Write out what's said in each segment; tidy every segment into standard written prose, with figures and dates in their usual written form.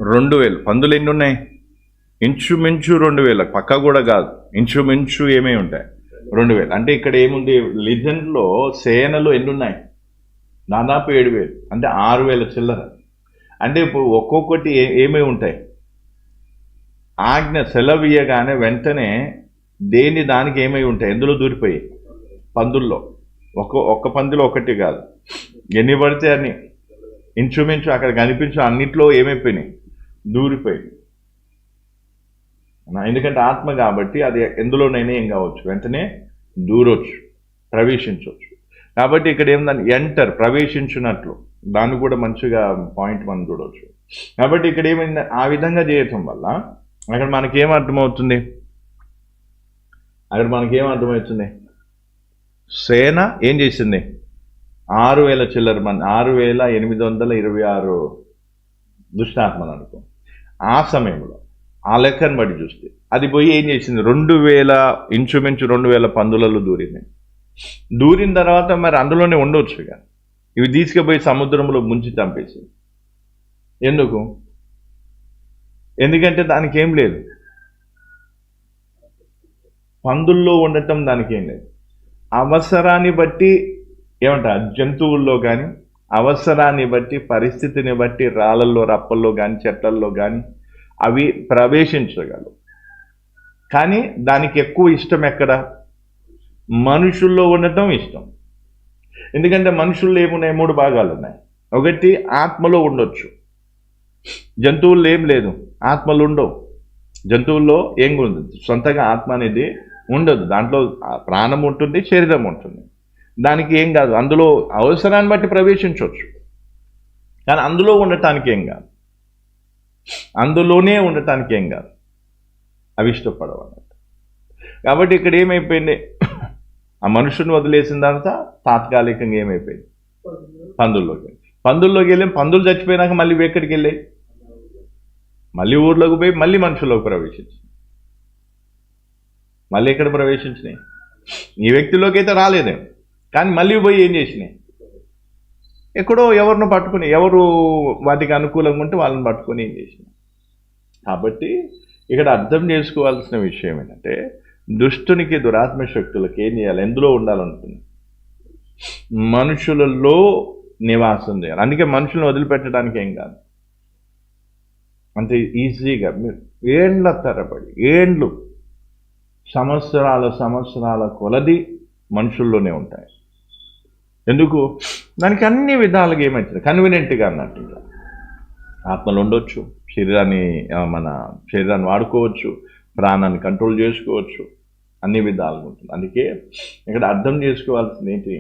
2000 పందులు ఎన్ని ఉన్నాయి? ఇంచుమించు 2000, పక్క కూడా కాదు, ఇంచుమించు ఏమేమి ఉంటాయి? 2000. అంటే ఇక్కడ ఏముంది? లిజెండ్లో సేనలు ఎన్ని ఉన్నాయి? దాదాపు 7000, అంటే 6000 చిల్లర. అంటే ఇప్పుడు ఒక్కొక్కటి ఏమేమి ఉంటాయి? ఆజ్ఞ సెలవు ఇయ్యగానే వెంటనే దేని దానికి ఏమై ఉంటాయి? ఎందులో దూరిపోయి? పందుల్లో. ఒక్క పందులో ఒకటి కాదు, ఎన్ని పడితే అన్ని ఇంచుమించు అక్కడ కనిపించు అన్నిట్లో ఏమైపోయినాయి? దూరిపోయింది. ఎందుకంటే ఆత్మ కాబట్టి అది ఎందులోనైనా ఏం కావచ్చు, వెంటనే దూరొచ్చు, ప్రవేశించవచ్చు. కాబట్టి ఇక్కడ ఏముందని ఎంటర్, ప్రవేశించినట్లు, దాన్ని కూడా మంచిగా పాయింట్ మనం చూడవచ్చు. కాబట్టి ఇక్కడ ఏమైంది? ఆ విధంగా చేయటం వల్ల అక్కడ మనకేం అర్థమవుతుంది? సేన ఏం చేసింది? 6000 చిల్లర మంది, 6826 దుష్టాత్మలు అనుకో. ఆ సమయంలో ఆ లెక్కను బట్టి చూస్తే అది పోయి ఏం చేసింది? 2000, ఇంచుమించు 2000 పందులలో దూరింది. దూరిన తర్వాత మరి అందులోనే ఉండవచ్చు కానీ ఇవి తీసుకుపోయి సముద్రంలో ముంచి చంపేసింది. ఎందుకు? ఎందుకంటే దానికి ఏం లేదు, పందుల్లో ఉండటం దానికి ఏం లేదు. అవసరాన్ని బట్టి ఏమంటారు, జంతువుల్లో కానీ అవసరాన్ని బట్టి, పరిస్థితిని బట్టి రాళ్ళల్లో, రప్పల్లో కానీ చెట్లల్లో కానీ అవి ప్రవేశించగలవు. కానీ దానికి ఎక్కువ ఇష్టం ఎక్కడ? మనుషుల్లో ఉండటం ఇష్టం. ఎందుకంటే మనుషుల్లో ఏమున్నాయి? 3 భాగాలు ఉన్నాయి. ఒకటి ఆత్మలో ఉండొచ్చు, జంతువుల్లో ఏం లేదు, ఆత్మలు ఉండవు. జంతువుల్లో ఏం ఉండదు, సొంతగా ఆత్మ అనేది ఉండదు. దాంట్లో ప్రాణం ఉంటుంది, శరీరం ఉంటుంది, దానికి ఏం కాదు. అందులో అవసరాన్ని బట్టి ప్రవేశించవచ్చు, కానీ అందులో ఉండటానికి ఏం కాదు, అందులోనే ఉండటానికి ఏం కాదు, అవి ఇష్టపడవు అన్నట్టు. కాబట్టి ఇక్కడ ఏమైపోయింది? ఆ మనుషుని వదిలేసిన తర్వాత తాత్కాలికంగా ఏమైపోయింది? పందుల్లోకి వెళ్ళి, పందులు చచ్చిపోయినాక మళ్ళీ ఎక్కడికి వెళ్ళాయి? మళ్ళీ ఊర్లోకి పోయి మళ్ళీ మనుషుల్లోకి ప్రవేశించింది. మళ్ళీ ఎక్కడ ప్రవేశించినాయి? ఈ వ్యక్తిలోకి అయితే రాలేదేమో, కానీ మళ్ళీ పోయి ఏం చేసినాయి? ఎక్కడో ఎవరినో పట్టుకుని, ఎవరు వాటికి అనుకూలంగా ఉంటే వాళ్ళని పట్టుకొని ఏం చేసినాయి. కాబట్టి ఇక్కడ అర్థం చేసుకోవాల్సిన విషయం ఏంటంటే, దుష్టునికి, దురాత్మ శక్తులకు ఏం చేయాలి? ఎందులో ఉండాలనుకుంది? మనుషులలో నివాసం చేయాలి. అందుకే మనుషులను వదిలిపెట్టడానికి ఏం కాదు, అంతే ఈజీగా మీరు ఏండ్ల తరబడి, సంవత్సరాల కొలది మనుషుల్లోనే ఉంటాయి. ఎందుకు? దానికి అన్ని విధాలుగా ఏమవుతుంది? కన్వీనియంట్గా అన్నట్టు. ఆత్మలు ఉండొచ్చు, మన శరీరాన్ని వాడుకోవచ్చు, ప్రాణాన్ని కంట్రోల్ చేసుకోవచ్చు, అన్ని విధాలుగా ఉంటుంది. అందుకే ఇక్కడ అర్థం చేసుకోవాల్సింది ఏంటి?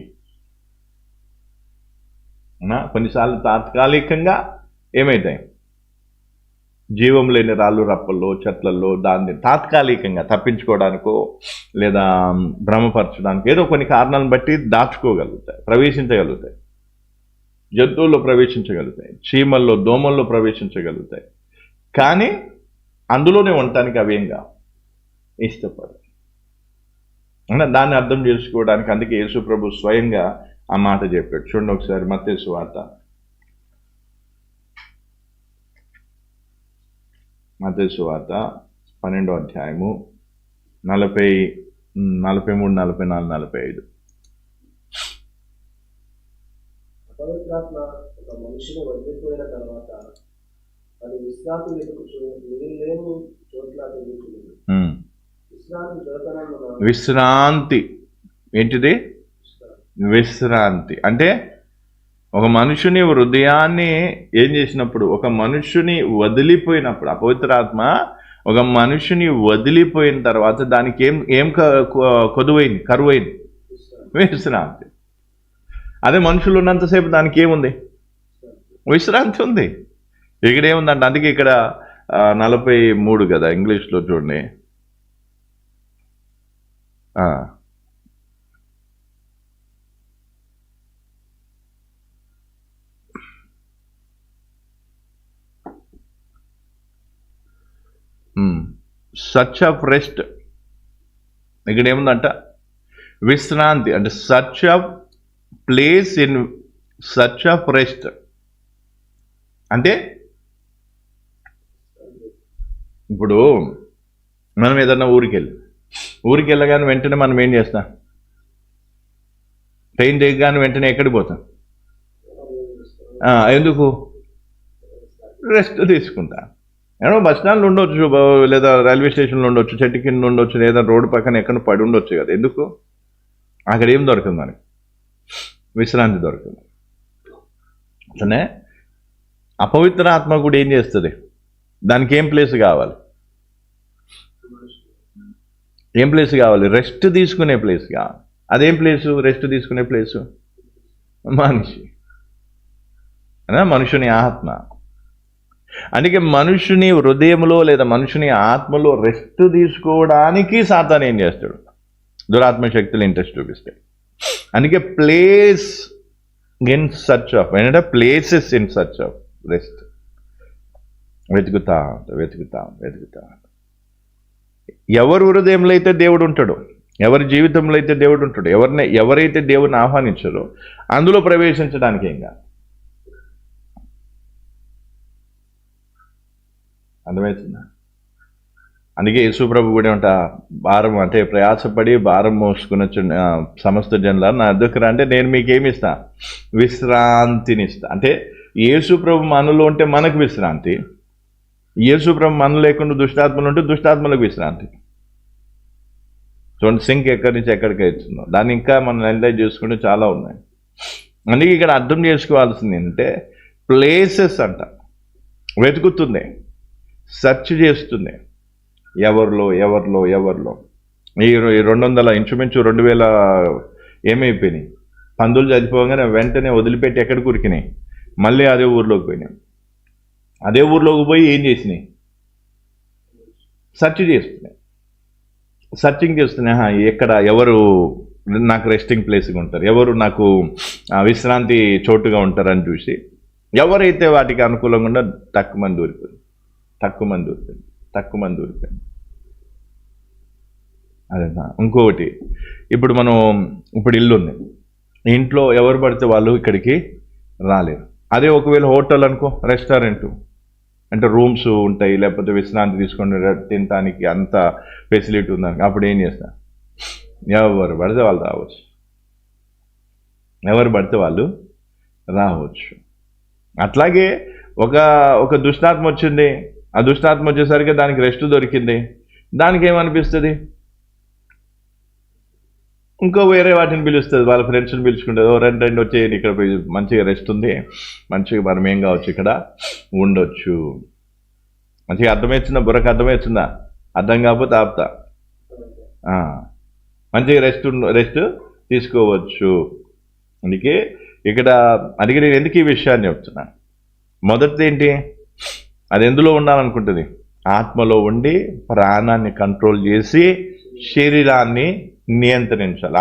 కొన్నిసార్లు తాత్కాలికంగా ఏమవుతాయి? జీవం లేని రాళ్ళు, రప్పల్లో, చెట్లల్లో దాన్ని తాత్కాలికంగా తప్పించుకోవడానికో లేదా భ్రమపరచడానికి ఏదో కొన్ని కారణాలను బట్టి దాచుకోగలుగుతాయి, ప్రవేశించగలుగుతాయి. జంతువుల్లో ప్రవేశించగలుగుతాయి, చీమల్లో, దోమల్లో ప్రవేశించగలుగుతాయి. కానీ అందులోనే ఉండటానికి అవేంగా ఇష్టపడదు. దాన్ని అర్థం చేసుకోవడానికి అందుకే యేసు ప్రభు స్వయంగా ఆ మాట చెప్పాడు. చూడండి ఒకసారి మత్తయి సువార్త 12వ అధ్యాయము 43, 44, 45. అపవిత్రాత్మ ఒక మనిషిని వదిలిపోయిన తర్వాత అది విశ్రాంతి వెతుకుచు మిగిలిలేని చోట్ల తిరుగుతుంది. విశ్రాంతి దొరకనందున, విశ్రాంతి ఏంటిది? విశ్రాంతి అంటే ఒక మనుషుని హృదయాన్ని ఏం చేసినప్పుడు, ఒక మనుషుని వదిలిపోయినప్పుడు, అపవిత్రాత్మ ఒక మనుషుని వదిలిపోయిన తర్వాత దానికి ఏం కొదువైంది, కరువైంది? విశ్రాంతి. అదే మనుషులు ఉన్నంతసేపు దానికి ఏముంది? విశ్రాంతి ఉంది. ఇక్కడ ఏముందంటే, అందుకే ఇక్కడ 43 కదా ఇంగ్లీష్లో చూడండి. Such of rest. ఇక్కడ ఏముందంట? విశ్రాంతి అంటే such of place in such of rest. అంటే ఇప్పుడు మనం ఏదన్నా ఊరికి వెళ్ళగానే వెంటనే మనం ఏం చేస్తాం? ట్రైన్ దిగగానే వెంటనే ఎక్కడికి పోతాం? ఎందుకు? రెస్ట్ తీసుకుంటా. ఏమో బస్ స్టాండ్లో ఉండొచ్చు, లేదా రైల్వే స్టేషన్లో ఉండొచ్చు, చెట్టు కింద ఉండొచ్చు, లేదా రోడ్డు పక్కన ఎక్కడ పడి ఉండొచ్చు కదా. ఎందుకు? అక్కడ ఏం దొరకదు మనకి? విశ్రాంతి దొరకదు. అట్లనే అపవిత్ర ఆత్మ కూడా ఏం చేస్తుంది? దానికి ఏం ప్లేస్ కావాలి? ఏం ప్లేస్ కావాలి? రెస్ట్ తీసుకునే ప్లేస్ కావాలి. అదేం ప్లేసు? రెస్ట్ తీసుకునే ప్లేసు మనిషి, మనుషుని ఆత్మ. అందుకే మనుషుని హృదయంలో లేదా మనుషుని ఆత్మలో రెస్ట్ తీసుకోవడానికి సాతాను ఏం చేస్తాడు? దురాత్మ శక్తులు ఇంట్రెస్ట్ చూపిస్తాయి. అందుకే ప్లేస్ ఇన్ సర్చ్ ఆఫ్, ఏంటంటే places in search of rest వెతుకుతా. ఎవరి హృదయంలో అయితే దేవుడు ఉంటాడు, ఎవరి జీవితంలో అయితే దేవుడు ఉంటాడు, ఎవరైతే దేవుడిని ఆహ్వానించారో అందులో ప్రవేశించడానికి ఏం కాదు. అర్థమవుతుందా? అందుకే యేసుప్రభు కూడా ఉంటా, భారం అంటే ప్రయాసపడి భారం మోసుకున్న సమస్త జనుల నా దగ్గర అంటే నేను మీకేమి ఇస్తా? విశ్రాంతినిస్తా. అంటే యేసుప్రభు మనలో ఉంటే మనకు విశ్రాంతి, యేసుప్రభు మన లేకుండా దుష్టాత్మలు ఉంటే దుష్టాత్మలకు విశ్రాంతి. చూడండి, సింక్ ఎక్కడి నుంచి ఎక్కడికి వెళ్తుందో. దాన్ని ఇంకా మనం ఎంజాయ్ చేసుకుంటే చాలా ఉన్నాయి. అందుకే ఇక్కడ అర్థం చేసుకోవాల్సింది ఏంటంటే ప్లేసెస్ అంట. వెతుకుతుంది, సెర్చ్ చేస్తుంది. ఎవరిలో ఈ 200 ఇంచుమించు 2000 ఏమైపోయినాయి? పందులు చనిపోగానే వెంటనే వదిలిపెట్టి ఎక్కడికి ఉరికినాయి? మళ్ళీ అదే ఊర్లోకి పోయినాయి. అదే ఊర్లోకి పోయి ఏం చేసినాయి? సర్చింగ్ చేస్తున్నాయి. ఎక్కడ ఎవరు నాకు రెస్టింగ్ ప్లేస్గా ఉంటారు, ఎవరు నాకు విశ్రాంతి చోటుగా ఉంటారని చూసి ఎవరైతే వాటికి అనుకూలంగా ఉందో తక్కువ మంది దూరిపోయింది. అదేనా? ఇంకొకటి, ఇప్పుడు ఇల్లు ఉంది, ఇంట్లో ఎవరు పడితే వాళ్ళు ఇక్కడికి రాలేరు. అదే ఒకవేళ హోటల్ అనుకో, రెస్టారెంట్ అంటే రూమ్స్ ఉంటాయి, లేకపోతే విశ్రాంతి తీసుకొని తినడానికి అంత ఫెసిలిటీ ఉందని, అప్పుడు ఏం చేస్తా? ఎవరు పడితే వాళ్ళు రావచ్చు. అట్లాగే ఒక దుష్టాత్మ వచ్చింది, ఆ దుష్టాత్మ వచ్చేసరికి దానికి రెస్ట్ దొరికింది. దానికి ఏమనిపిస్తుంది? ఇంకో వేరే వాటిని పిలుస్తుంది, వాళ్ళ ఫ్రెండ్స్ని పిలుచుకుంటుంది. రెండు వచ్చేయండి, ఇక్కడ మంచిగా రెస్ట్ ఉంది, మంచిగా మనం ఏం కావచ్చు, ఇక్కడ ఉండొచ్చు. మంచిగా అర్థమవుతుందా? బుర్రకు అర్థమవుతుందా? అర్థం కాకపోతే ఆపుతా. మంచిగా రెస్ట్ తీసుకోవచ్చు. అందుకే ఇక్కడ అందుకే నేను ఎందుకు ఈ విషయాన్ని చెప్తున్నా? మొదటిది ఏంటి? అది ఎందులో ఉండాలనుకుంటుంది? ఆత్మలో ఉండి ప్రాణాన్ని కంట్రోల్ చేసి శరీరాన్ని నియంత్రించాలి.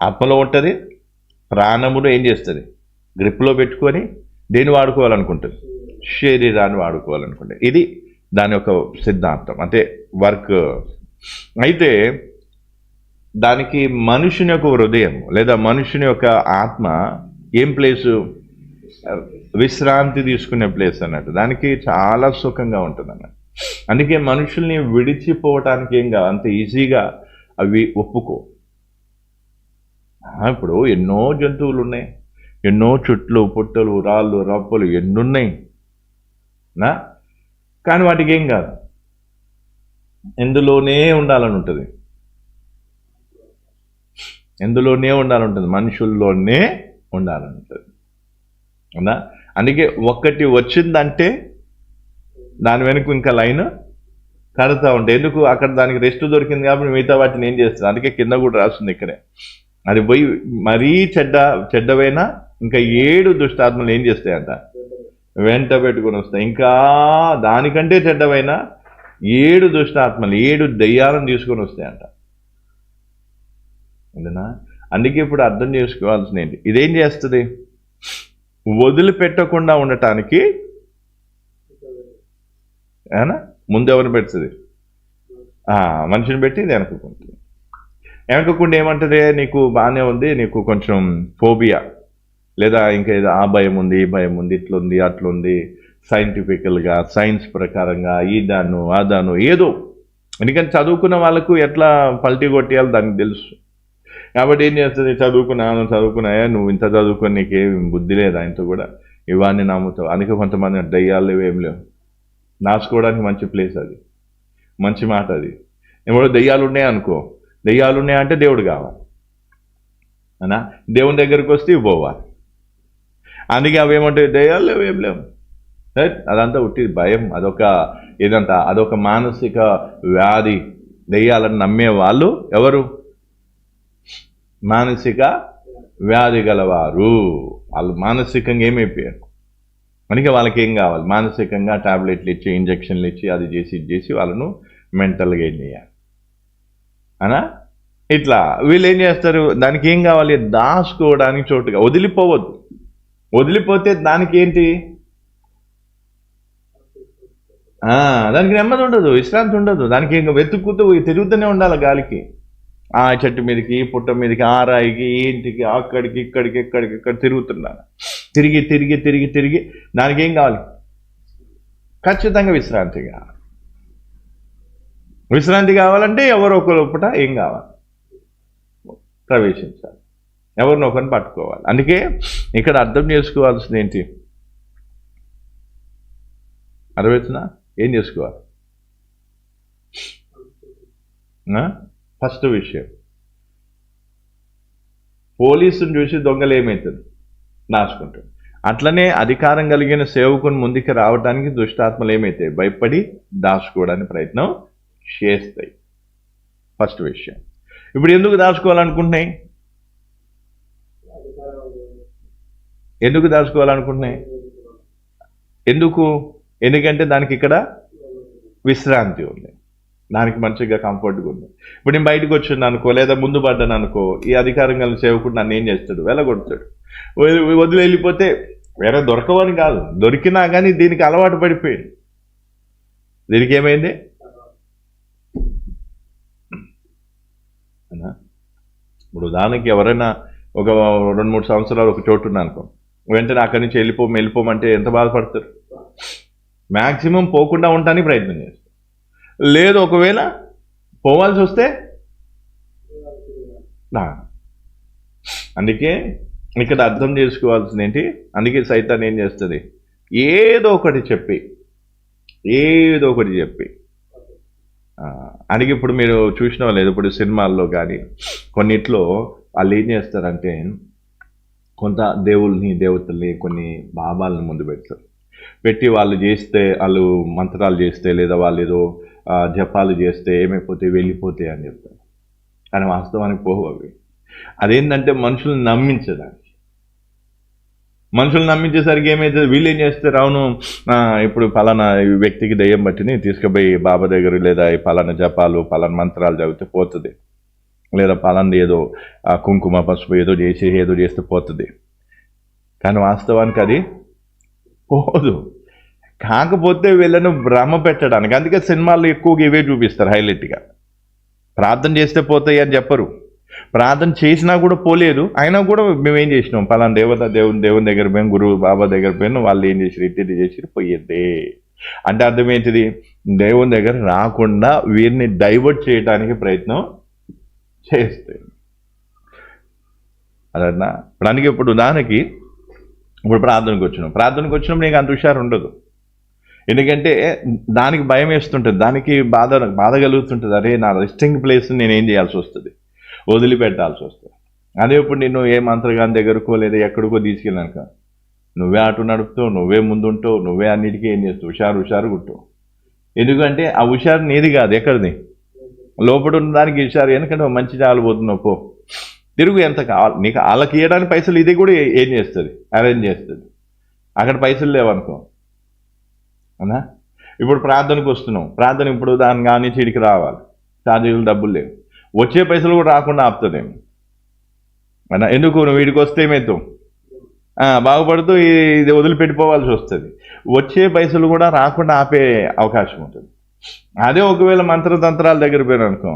ఆత్మలో ఉంటుంది, ప్రాణమును ఏం చేస్తుంది? గ్రిప్లో పెట్టుకొని దేన్ని వాడుకోవాలనుకుంటుంది? శరీరాన్ని వాడుకోవాలనుకుంటుంది. ఇది దాని యొక్క సిద్ధాంతం, అంటే వర్క్. అయితే దానికి మనుషుని యొక్క హృదయం లేదా మనుషుని యొక్క ఆత్మ ఏం ప్లేసు? విశ్రాంతి తీసుకునే ప్లేస్ అన్నట్టు. దానికి చాలా సుఖంగా ఉంటుంది అన్నట్టు. అందుకే మనుషుల్ని విడిచిపోవటానికి ఏం కాదు, అంత ఈజీగా అవి ఒప్పుకో. ఇప్పుడు ఎన్నో జంతువులు ఉన్నాయి, ఎన్నో చెట్లు, పుట్టలు, రాళ్ళు, రప్పలు ఎన్నున్నాయి కానీ వాటికి ఏం కాదు, ఎందులోనే ఉండాలని ఉంటుంది, మనుషుల్లోనే ఉండాలని ఉంటుంది. అవునా? అందుకే ఒక్కటి వచ్చిందంటే దాని వెనుక ఇంకా లైన్ కడుతూ ఉంటాయి. ఎందుకు? అక్కడ దానికి రెస్ట్ దొరికింది కాబట్టి మిగతా వాటిని ఏం చేస్తుంది. అందుకే కింద కూడా రాస్తుంది ఇక్కడే, అది పోయి మరీ చెడ్డవైనా ఇంకా 7 దుష్టాత్మలు ఏం చేస్తాయంట? వెంట పెట్టుకుని వస్తాయి. ఇంకా దానికంటే చెడ్డవైనా 7 దుష్టాత్మలు, 7 దెయ్యాలను తీసుకొని వస్తాయంట. అంతేనా? అందుకే ఇప్పుడు అర్థం చేసుకోవాల్సిన ఏంటి? ఇదేం చేస్తుంది? వదిలిపెట్టకుండా ఉండటానికి ముందు ఎవరిని పెడుతుంది? మనిషిని పెట్టి ఇది వెనకకుండా ఏమంటుంది? నీకు బాగానే ఉంది, నీకు కొంచెం ఫోబియా లేదా ఇంకా ఏదో ఆ భయం ఉంది, ఈ భయం ఉంది, ఇట్లుంది, అట్లుంది, సైంటిఫికల్గా, సైన్స్ ప్రకారంగా ఈదాను ఆదాను ఏదో. ఎందుకంటే చదువుకున్న వాళ్ళకు ఎట్లా పల్టీ కొట్టేయాలో దానికి తెలుసు. కాబట్టి ఏం చేస్తుంది, చదువుకున్నాయా నువ్వు ఇంత చదువుకొని నీకేం బుద్ధి లేదా ఇంత కూడా ఇవన్నీ నమ్ముతావు. అందుకే కొంతమంది దయ్యాలు లేవు ఏం లేవు. నాచుకోవడానికి మంచి ప్లేస్ అది, మంచి మాట అది. ఎవరో దయ్యాలు ఉన్నాయనుకో, దయ్యాలు ఉన్నాయంటే దేవుడు కావాలి అనా, దేవుని దగ్గరికి వస్తే ఇవి పోవాలి. అందుకే అవేమంటాయి, దయ్యాలు లేవు ఏం లేవు, అదంతా ఉట్టి భయం. అదొక మానసిక వ్యాధి. దెయ్యాలను నమ్మే వాళ్ళు ఎవరు? మానసిక వ్యాధి గలవారు. వాళ్ళు మానసికంగా ఏమైపోయారు. అందుకే వాళ్ళకి ఏం కావాలి, మానసికంగా టాబ్లెట్లు ఇచ్చి, ఇంజక్షన్లు ఇచ్చి, అది చేసి ఇది చేసి వాళ్ళను మెంటల్గా ఏం చేయాలి అనా. ఇట్లా వీళ్ళు ఏం చేస్తారు, దానికి ఏం కావాలి, దాచుకోవడానికి చోటుగా. వదిలిపోవద్దు. వదిలిపోతే దానికి ఏంటి, దానికి నెమ్మది ఉండదు, విశ్రాంతి ఉండదు. దానికి ఇంకా వెతుక్కుతూ తిరుగుతూనే ఉండాలి గాలికి. ఆ చెట్టు మీదకి, పుట్ట మీదకి, ఆ రాయికి, ఇంటికి, అక్కడికి ఇక్కడికి ఇక్కడ తిరుగుతున్నాను. తిరిగి తిరిగి తిరిగి తిరిగి దానికి ఏం కావాలి, ఖచ్చితంగా విశ్రాంతి కావాలి. విశ్రాంతి కావాలంటే ఎవరో ఒక లోపల ఏం కావాలి, ప్రవేశించాలి, ఎవరినో ఒకరిని పట్టుకోవాలి. అందుకే ఇక్కడ అర్థం చేసుకోవాల్సింది ఏంటి, అర్థమవుతుందా? ఏం చేసుకోవాలి? ఫస్ట్ విషయం, పోలీసుని చూసి దొంగలు ఏమవుతుంది, నాచుకుంటాడు. అట్లనే అధికారం కలిగిన సేవకుని ముందుకు రావడానికి దుష్టాత్మలు ఏమవుతాయి, భయపడి దాచుకోవడానికి ప్రయత్నం చేస్తాయి. ఫస్ట్ విషయం. ఇప్పుడు ఎందుకు దాచుకోవాలనుకుంటున్నాయి, ఎందుకంటే దానికి ఇక్కడ విశ్రాంతి ఉంది, దానికి మంచిగా కంఫర్ట్గా ఉంది. ఇప్పుడు నేను బయటకు వచ్చింది అనుకో, లేదా ముందు పడ్డాను అనుకో, ఈ అధికారం కలిగిన సేవకుడు నన్ను ఏం చేస్తాడు, వెళ్ళగొడతాడు. వదిలి వెళ్ళిపోతే వేరే దొరకవని కాదు, దొరికినా కానీ దీనికి అలవాటు పడిపోయింది. దీనికి ఏమైంది, ఇప్పుడు ఉదాహరణకి ఎవరైనా ఒక 2-3 సంవత్సరాలు ఒక చోటు ఉన్నా అనుకో, వెంటనే అక్కడి నుంచి వెళ్ళిపోమంటే ఎంత బాధపడతారు. మ్యాక్సిమం పోకుండా ఉండడానికి ప్రయత్నం చేస్తారు. లేదు ఒకవేళ పోవాల్సి వస్తే అందుకే ఇక్కడ అర్థం చేసుకోవాల్సింది ఏంటి, అందుకే సైతాన్ ఏం చేస్తుంది, ఏదో ఒకటి చెప్పి అందుకే ఇప్పుడు మీరు చూసిన లేదు, ఇప్పుడు సినిమాల్లో కానీ కొన్నిట్లో వాళ్ళు ఏం చేస్తారంటే కొంత దేవతల్ని కొన్ని భావాలను ముందు పెట్టి వాళ్ళు మంత్రాలు చేస్తే, లేదా వాళ్ళు ఏదో జపాలు చేస్తే ఏమైపోతాయి, వెళ్ళిపోతాయి అని చెప్తారు. కానీ వాస్తవానికి పోవు అవి. అదేంటంటే మనుషులను నమ్మించేసరికి ఏమైతుంది, వీళ్ళు ఏం చేస్తారు, అవును ఇప్పుడు పలానా వ్యక్తికి దయ్యం బట్టిని తీసుకుపోయి బాబా దగ్గర, లేదా పలానా జపాలు పలానా మంత్రాలు చదివితే పోతుంది, లేదా పలానా ఏదో కుంకుమ పసుపు ఏదో చేస్తే పోతుంది. కానీ వాస్తవానికి అది పోదు. కాకపోతే వీళ్ళను భ్రమ పెట్టడానికి, అందుకే సినిమాల్లో ఎక్కువగా ఇవే చూపిస్తారు హైలైట్గా. ప్రార్థన చేస్తే పోతాయి అని చెప్పరు. ప్రార్థన చేసినా కూడా పోలేదు, అయినా కూడా మేమేం చేసినాం, పలానా దేవుని దగ్గర పోయిన, గురువు బాబా దగ్గర పోయిన, వాళ్ళు ఏం చేసారు, ఇట్టి చేసి పోయేదే అంటే అర్థం ఏంటిది, దేవుని దగ్గర రాకుండా వీరిని డైవర్ట్ చేయడానికి ప్రయత్నం చేస్తాయి. అదన్నా ఇప్పుడు ఉదాహరణకి ఇప్పుడు ప్రార్థనకు వచ్చినప్పుడు నీకు అంత హుషారు ఉండదు. ఎందుకంటే దానికి భయం వేస్తుంటుంది, దానికి బాధ కలుగుతుంటుంది. అరే నా రెస్టింగ్ ప్లేస్ నేనేం చేయాల్సి వస్తుంది, వదిలిపెట్టాల్సి వస్తుంది. అదే ఇప్పుడు నేను ఏ మంత్రగాని దగ్గరకో లేదా ఎక్కడికో తీసుకెళ్ళాక నువ్వే ఆటో నడుపుతావు, నువ్వే ముందుంటావు, నువ్వే అన్నిటికీ ఏం చేస్తావు, హుషారు గుట్టావు. ఎందుకంటే ఆ హుషారు నీది కాదు, ఎక్కడిది, లోపల ఉన్న దానికి హుషారు. ఎందుకంటే మంచి చాలిపోతున్నావు, పో తిరుగు, ఎంత కావాలి నీకు. వాళ్ళకి ఇవ్వడానికి పైసలు ఇది కూడా ఏం చేస్తుంది, అరేంజ్ చేస్తుంది. అక్కడ పైసలు లేవనుకో అన్నా. ఇప్పుడు ప్రార్థనకు వస్తున్నావు, ప్రార్థన ఇప్పుడు దాని కానీ చీడికి రావాలి, ఛార్జీలు డబ్బులు లేవు, వచ్చే పైసలు కూడా రాకుండా ఆపుతుందేమో అన్నా. ఎందుకు, నువ్వు వీడికి వస్తే ఏమవుతావు, బాగుపడుతూ ఇది వదిలిపెట్టిపోవాల్సి వస్తుంది. వచ్చే పైసలు కూడా రాకుండా ఆపే అవకాశం ఉంటుంది. అదే ఒకవేళ మంత్రతంత్రాల దగ్గర పోయినా అనుకో,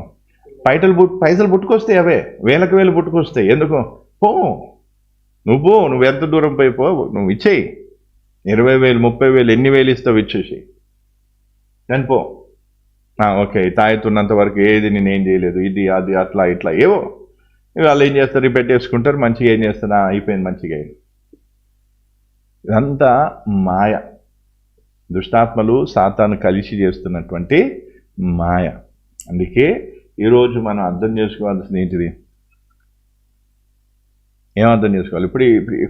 పైసలు పుట్టుకొస్తాయి, అవే వేలకు పుట్టుకొస్తాయి. ఎందుకు, నువ్వు ఎంత దూరం పోయిపో, నువ్వు ఇచ్చేయి, 20,000 30,000 ఎన్ని వేలు ఇస్తావు ఇచ్చేసి చనిపో. ఓకే, తాగుతున్నంత వరకు ఏది నేనేం చేయలేదు, ఇది అది అట్లా ఇట్లా ఏవో వాళ్ళు ఏం చేస్తారు, పెట్టేసుకుంటారు. మంచిగా ఏం చేస్తారు, అయిపోయింది, మంచిగా అయింది. ఇదంతా మాయ. దుష్టాత్మలు సాతాను కలిసి చేస్తున్నటువంటి మాయ. అందుకే ఈరోజు మనం అర్థం చేసుకోవాల్సింది ఏంటిది? ఏం అర్థం చేసుకోవాలి? ఇప్పుడు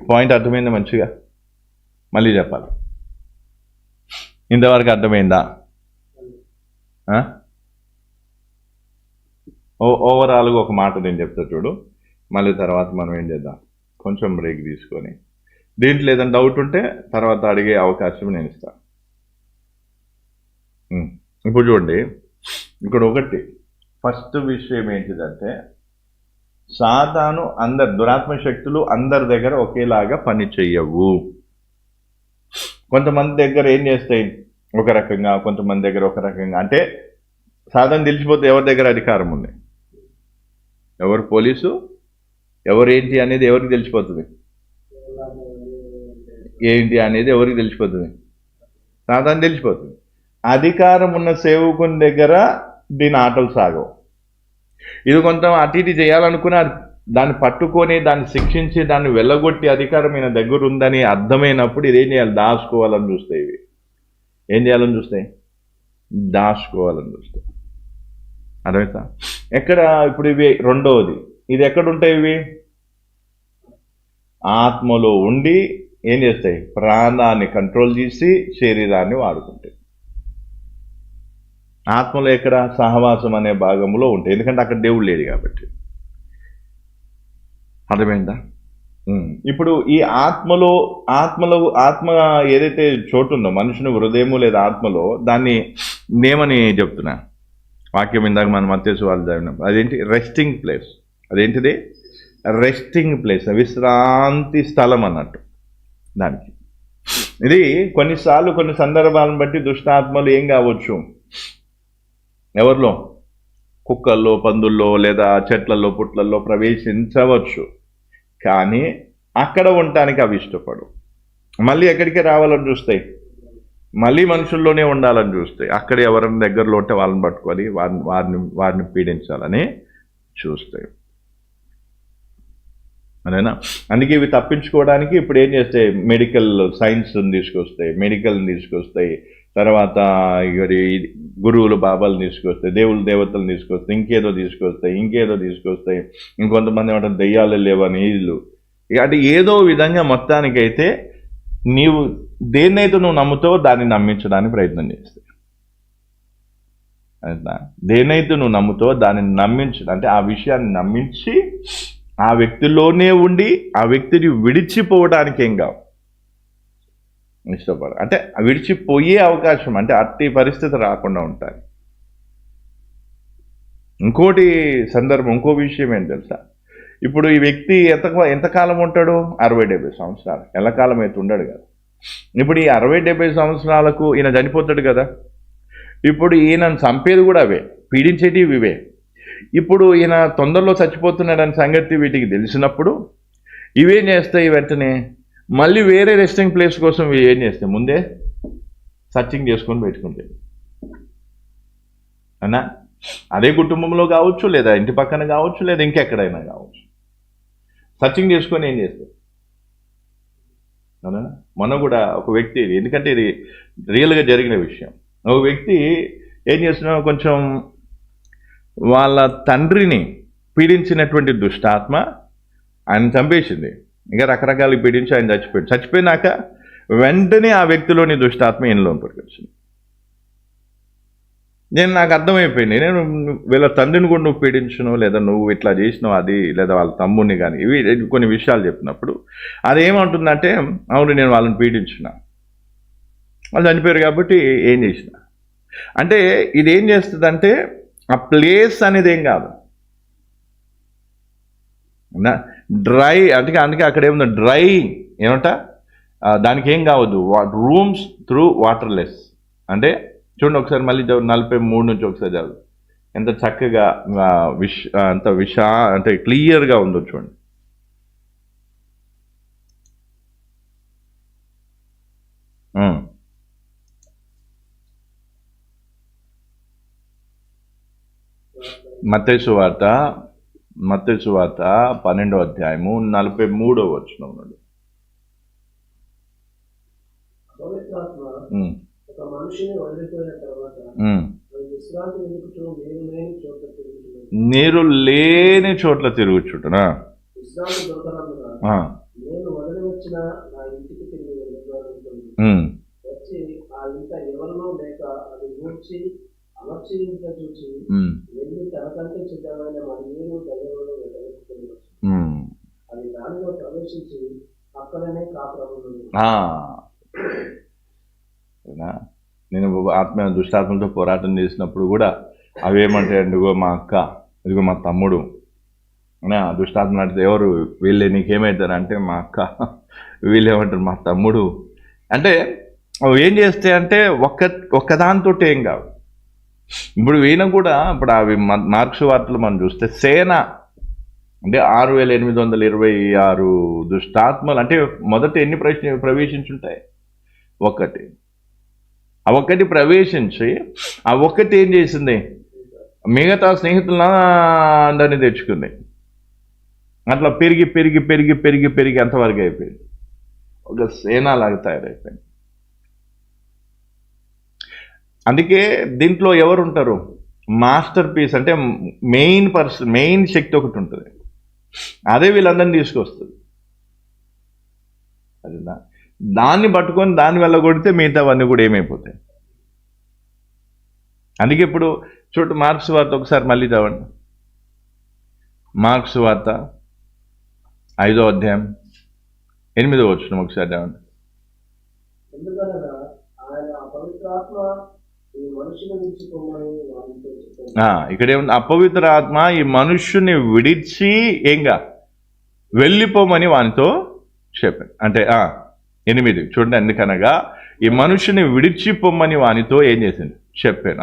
పాయింట్ అర్థమైందా? మంచిగా మళ్ళీ చెప్పాలి. ఇంతవరకు అర్థమైందా? ఓవరాల్గా ఒక మాట నేను చెప్తా చూడు, మళ్ళీ తర్వాత మనం ఏం చేద్దాం, కొంచెం బ్రేక్ తీసుకొని దీంట్లో ఏదైనా డౌట్ ఉంటే తర్వాత అడిగే అవకాశం నేను ఇస్తాను. ఇప్పుడు చూడండి, ఇక్కడ ఒకటి ఫస్ట్ విషయం ఏంటిదంటే, సాతాను దురాత్మ శక్తులు అందరి దగ్గర ఒకేలాగా పని చెయ్యవు. కొంతమంది దగ్గర ఏం చేస్తాయి ఒక రకంగా, కొంతమంది దగ్గర ఒక రకంగా. అంటే సాతాను తెలిసిపోతే ఎవరి దగ్గర అధికారం ఉంది, ఎవరు పోలీసు, ఎవరు ఏంటి అనేది ఎవరికి తెలిసిపోతుంది, ఏంటి అనేది ఎవరికి తెలిసిపోతుంది, సాతాను తెలిసిపోతుంది. అధికారం ఉన్న సేవకుని దగ్గర దీని ఆటలు సాగవు. ఇది కొంత అటు ఇటు చేయాలనుకుని దాన్ని పట్టుకొని దాన్ని శిక్షించి దాన్ని వెళ్ళగొట్టి అధికారం ఈయన దగ్గర ఉందని అర్థమైనప్పుడు ఇదేం చేయాలి, దాచుకోవాలని చూస్తాయి. ఇవి ఏం చేయాలని చూస్తాయి, దాచుకోవాలని చూస్తాయి. అర్థమవుతా? ఎక్కడ ఇప్పుడు ఇవి రెండవది, ఇది ఎక్కడుంటాయి? ఇవి ఆత్మలో ఉండి ఏం చేస్తాయి, ప్రాణాన్ని కంట్రోల్ చేసి శరీరాన్ని వాడుకుంటాయి. ఆత్మలో ఎక్కడ, సహవాసం అనే భాగంలో ఉంటాయి. ఎందుకంటే అక్కడ దేవుడు లేడు కాబట్టి. అర్థమైందా? ఇప్పుడు ఈ ఆత్మ ఏదైతే చోటు ఉందో మనుషుని హృదయము లేదా ఆత్మలో, దాన్ని నేమని చెప్తున్నా, వాక్యం ఇందాక మనం మత్తయి వాళ్ళు చదివినాం. అదేంటి? Resting place. అదేంటిది? రెస్టింగ్ ప్లేస్, విశ్రాంతి స్థలం అన్నట్టు దానికి. ఇది కొన్నిసార్లు కొన్ని సందర్భాలను బట్టి దుష్టాత్మలు ఏం కావచ్చు, ఎవరిలో, కుక్కల్లో, పందుల్లో లేదా చెట్లలో పుట్లల్లో ప్రవేశించవచ్చు. కానీ అక్కడ ఉండటానికి అవి ఇష్టపడు. మళ్ళీ ఎక్కడికి రావాలని చూస్తాయి, మళ్ళీ మనుషుల్లోనే ఉండాలని చూస్తాయి. అక్కడ ఎవరైనా దగ్గరలో ఉంటే వాళ్ళని పట్టుకోవాలి, వారిని పీడించాలని చూస్తాయి. అదేనా? అందుకే ఇవి తప్పించుకోవడానికి ఇప్పుడు ఏం చేస్తాయి, మెడికల్ సైన్స్ని తీసుకొస్తాయి, తర్వాత గురువులు బాబాలు తీసుకొస్తాయి, దేవతలు తీసుకొస్తాయి, ఇంకేదో తీసుకొస్తాయి. ఇంకొంతమంది ఏమంటారు దెయ్యాలు లేవని వీళ్ళు. అంటే ఏదో విధంగా మొత్తానికైతే నీవు దేన్నైతే నువ్వు నమ్ముతావో దాన్ని నమ్మించడానికి ప్రయత్నం చేస్తాయి. దేన్నైతే నువ్వు నమ్ముతావో దాన్ని అంటే ఆ విషయాన్ని నమ్మించి ఆ వ్యక్తిలోనే ఉండి ఆ వ్యక్తిని విడిచిపోవడానికి ఏం కావు ఇష్టపడరు. అంటే విడిచిపోయే అవకాశం, అంటే అట్టి పరిస్థితి రాకుండా ఉంటాయి. ఇంకో విషయం ఏంటి తెలుసా, ఇప్పుడు ఈ వ్యక్తి ఎంతకాలం ఉంటాడు, 60-70 సంవత్సరాలు. ఎల్లకాలం అయితే ఉండడు కదా. ఇప్పుడు ఈ 60-70 సంవత్సరాలకు ఈయన చనిపోతాడు కదా. ఇప్పుడు ఈయనను చంపేది కూడా అవే, పీడించేటివి ఇవే. ఇప్పుడు ఈయన తొందరలో చచ్చిపోతున్నాడని సంగతి వీటికి తెలిసినప్పుడు ఇవేం చేస్తాయి, వెంటనే మళ్ళీ వేరే రెస్టింగ్ ప్లేస్ కోసం ఏం చేస్తాయి, ముందే సర్చింగ్ చేసుకొని పెట్టుకుంటాయి. అన్నా అదే కుటుంబంలో కావచ్చు, లేదా ఇంటి పక్కన కావచ్చు, లేదా ఇంకెక్కడైనా కావచ్చు, సర్చింగ్ చేసుకొని ఏం చేస్తాయి. అవునా? మొన్న కూడా ఒక వ్యక్తి, ఎందుకంటే ఇది రియల్గా జరిగిన విషయం, ఒక వ్యక్తి ఏం చేస్తున్నా, కొంచెం వాళ్ళ తండ్రిని పీడించినటువంటి దుష్టాత్మ ఆయన చంపేసింది. ఇంకా రకరకాలు పీడించి ఆయన చచ్చిపోయినాక వెంటనే ఆ వ్యక్తిలోని దుష్టాత్మ ఈయనలో పట్టుకొచ్చింది. నాకు అర్థమైపోయింది, నేను వీళ్ళ తండ్రిని కూడా నువ్వు పీడించును, లేదా నువ్వు ఇట్లా చేసినావు అది, లేదా వాళ్ళ తమ్ముడిని కానీ, ఇవి కొన్ని విషయాలు చెప్పినప్పుడు అదేమంటుందంటే, అవును నేను వాళ్ళని పీడించిన, వాళ్ళు చనిపోయారు కాబట్టి ఏం చేసిన. అంటే ఇదేం చేస్తుందంటే ఆ ప్లేస్ అనేది ఏం కాదు, డ్రై. అందుకే అక్కడ ఏముంది, డ్రై ఏమంట, దానికి ఏం కావద్దు, రూమ్స్ త్రూ వాటర్లెస్. అంటే చూడండి ఒకసారి మళ్ళీ 43 నుంచి ఒకసారి చదువు, ఎంత చక్కగా అంటే క్లియర్గా ఉందో చూడండి. మత్తయి సువార్త 12వ అధ్యాయము 43వ వచనం నుండి. పవిత్రాత్మ ఒక మనిషిని వదిలిపోయిన తర్వాత విశ్రాంతి వెతుకుతూ నీరు లేని చోట్ల తిరుగుచుంటున్నా విశ్రాంతి దొరకనందున నేను వదిలి వచ్చిన నా ఇంటికి తిరిగి వెళ్ళాలనుకుంది. వచ్చి ఆ ఇంట ఎవరినో లేక అది మూర్చి అమర్చి ఇంట చూచి వెళ్ళి తనకంటే సిద్ధమైన మరియు దైవంలో వెతకుతుంది. అది దానిలో ప్రవేశించి అక్కడనే కాపురముంది. నేను ఆత్మ దుష్టాత్మలతో పోరాటం చేసినప్పుడు కూడా అవేమంటాయండి, ఇదిగో మా అక్క, ఇదిగో మా తమ్ముడు అని ఆ దుష్టాత్మ అంటే ఎవరు వీళ్ళే నీకేమవుతారు అంటే మా అక్క, వీళ్ళు ఏమంటారు మా తమ్ముడు అంటే అవి ఏం చేస్తాయి అంటే ఒక్కదానితో ఏం కావు. ఇప్పుడు ఈయన కూడా ఇప్పుడు అవి మార్క్స్ వార్తలు మనం చూస్తే సేన అంటే 6826 దుష్టాత్మలు అంటే మొదట ఎన్ని ప్రవేశించుంటాయి? ఒక్కటి. ఆ ఒక్కటి ప్రవేశించి ఆ ఒక్కటి ఏం చేసింది, మిగతా స్నేహితులందరినీ తెచ్చుకుంది. అట్లా పెరిగి పెరిగి పెరిగి పెరిగి పెరిగి ఎంతవరకు అయిపోయింది, ఒక సేనలాగా తయారైపోయింది. అందుకే దీంట్లో ఎవరు ఉంటారు, మాస్టర్ పీస్ అంటే మెయిన్ శక్తి ఒకటి ఉంటుంది, అదే వీళ్ళందరినీ తీసుకొస్తుంది. అది దాన్ని పట్టుకొని దాన్ని వెళ్ళగొడితే మిగతావన్నీ కూడా ఏమైపోతాయి. అందుకే ఇప్పుడు చూడు మార్క్స్ వార్త ఒకసారి మళ్ళీ చదవండి. మార్క్స్ వార్త 5వ అధ్యాయం 8వ వచనం ఒకసారి చదవండి. ఇక్కడేముంది, అపవిత్ర ఆత్మ ఈ మనుష్యుని విడిచి ఏంగా వెళ్ళిపోమని వానితో చెప్పాను. అంటే 8 చూడండి, ఎందుకనగా ఈ మనుషుని విడిచిపోమ్మని వానితో ఏం చేసింది చెప్పాను.